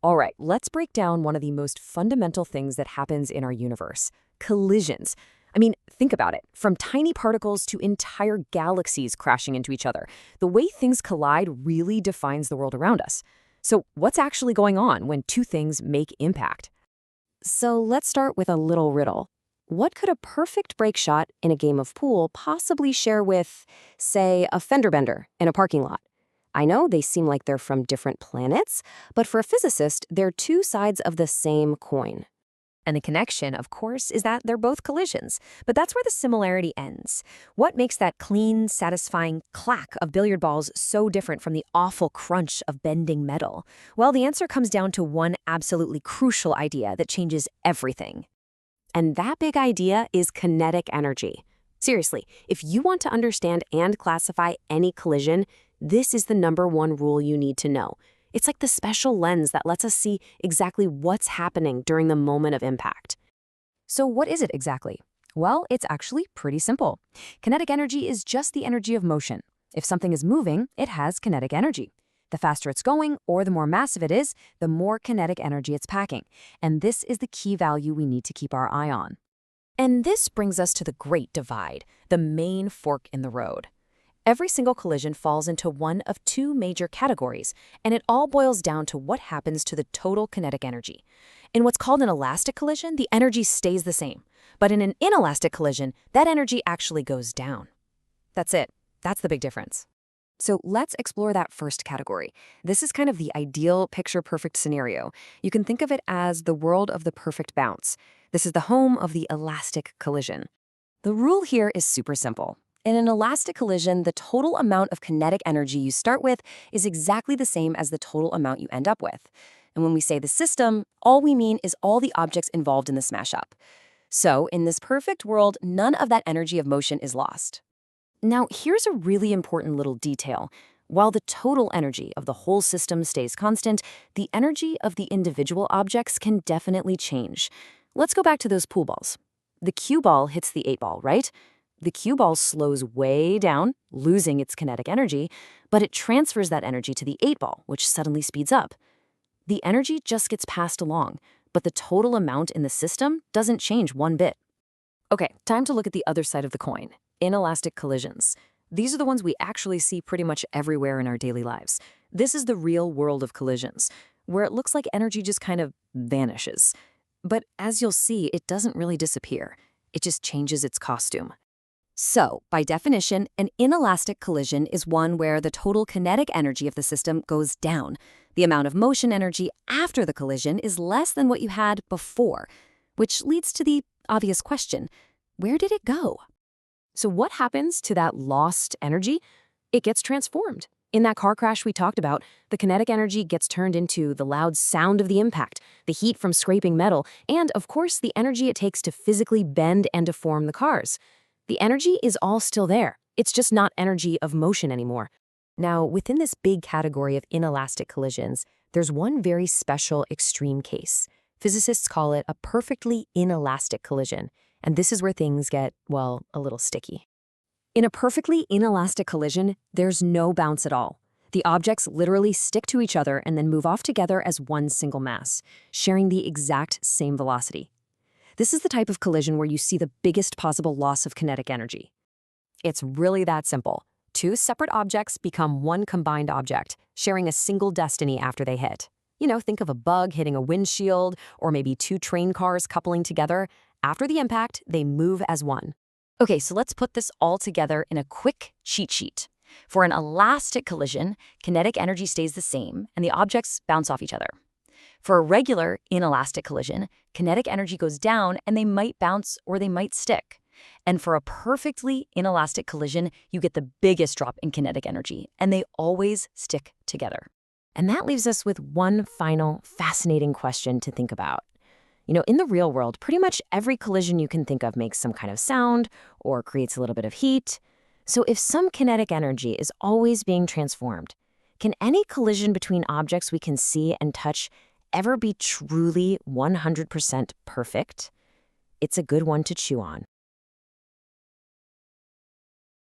All right, let's break down one of the most fundamental things that happens in our universe: collisions. I mean, think about it. From tiny particles to entire galaxies crashing into each other, the way things collide really defines the world around us. So, what's actually going on when two things make impact? So, let's start with a little riddle. What could a perfect break shot in a game of pool possibly share with, say, a fender bender in a parking lot? I know they seem like they're from different planets, but for a physicist, they're two sides of the same coin. And the connection, of course, is that they're both collisions. But that's where the similarity ends. What makes that clean, satisfying clack of billiard balls so different from the awful crunch of bending metal? Well, the answer comes down to one absolutely crucial idea that changes everything. And that big idea is kinetic energy. Seriously, if you want to understand and classify any collision, this is the #1 rule you need to know. It's like the special lens that lets us see exactly what's happening during the moment of impact. So what is it exactly? Well, it's actually pretty simple. Kinetic energy is just the energy of motion. If something is moving, it has kinetic energy. The faster it's going, or the more massive it is, the more kinetic energy it's packing. And this is the key value we need to keep our eye on. And this brings us to the great divide, the main fork in the road. Every single collision falls into one of two major categories, and it all boils down to what happens to the total kinetic energy. In what's called an elastic collision, the energy stays the same. But in an inelastic collision, that energy actually goes down. That's it. That's the big difference. So let's explore that first category. This is kind of the ideal picture-perfect scenario. You can think of it as the world of the perfect bounce. This is the home of the elastic collision. The rule here is super simple. In an elastic collision, the total amount of kinetic energy you start with is exactly the same as the total amount you end up with. And when we say the system, all we mean is all the objects involved in the smash-up. So in this perfect world, none of that energy of motion is lost. Now, here's a really important little detail. While the total energy of the whole system stays constant, the energy of the individual objects can definitely change. Let's go back to those pool balls. The cue ball hits the 8-ball, right? The cue ball slows way down, losing its kinetic energy, but it transfers that energy to the 8-ball, which suddenly speeds up. The energy just gets passed along, but the total amount in the system doesn't change one bit. Okay, time to look at the other side of the coin, inelastic collisions. These are the ones we actually see pretty much everywhere in our daily lives. This is the real world of collisions, where it looks like energy just kind of vanishes. But as you'll see, it doesn't really disappear. It just changes its costume. So, by definition, an inelastic collision is one where the total kinetic energy of the system goes down. The amount of motion energy after the collision is less than what you had before, which leads to the obvious question: where did it go? So what happens to that lost energy? It gets transformed. In that car crash we talked about, the kinetic energy gets turned into the loud sound of the impact, the heat from scraping metal, and, of course, the energy it takes to physically bend and deform the cars. The energy is all still there. It's just not energy of motion anymore. Now, within this big category of inelastic collisions, there's one very special extreme case. Physicists call it a perfectly inelastic collision, and this is where things get, well, a little sticky. In a perfectly inelastic collision, there's no bounce at all. The objects literally stick to each other and then move off together as one single mass, sharing the exact same velocity. This is the type of collision where you see the biggest possible loss of kinetic energy. It's really that simple. Two separate objects become one combined object, sharing a single destiny after they hit. Think of a bug hitting a windshield, or maybe two train cars coupling together. After the impact, they move as one. Okay, so let's put this all together in a quick cheat sheet. For an elastic collision, kinetic energy stays the same, and the objects bounce off each other. For a regular inelastic collision, kinetic energy goes down and they might bounce or they might stick. And for a perfectly inelastic collision, you get the biggest drop in kinetic energy, and they always stick together. And that leaves us with one final fascinating question to think about. In the real world, pretty much every collision you can think of makes some kind of sound or creates a little bit of heat. So if some kinetic energy is always being transformed, can any collision between objects we can see and touch ever be truly 100% perfect? It's a good one to chew on.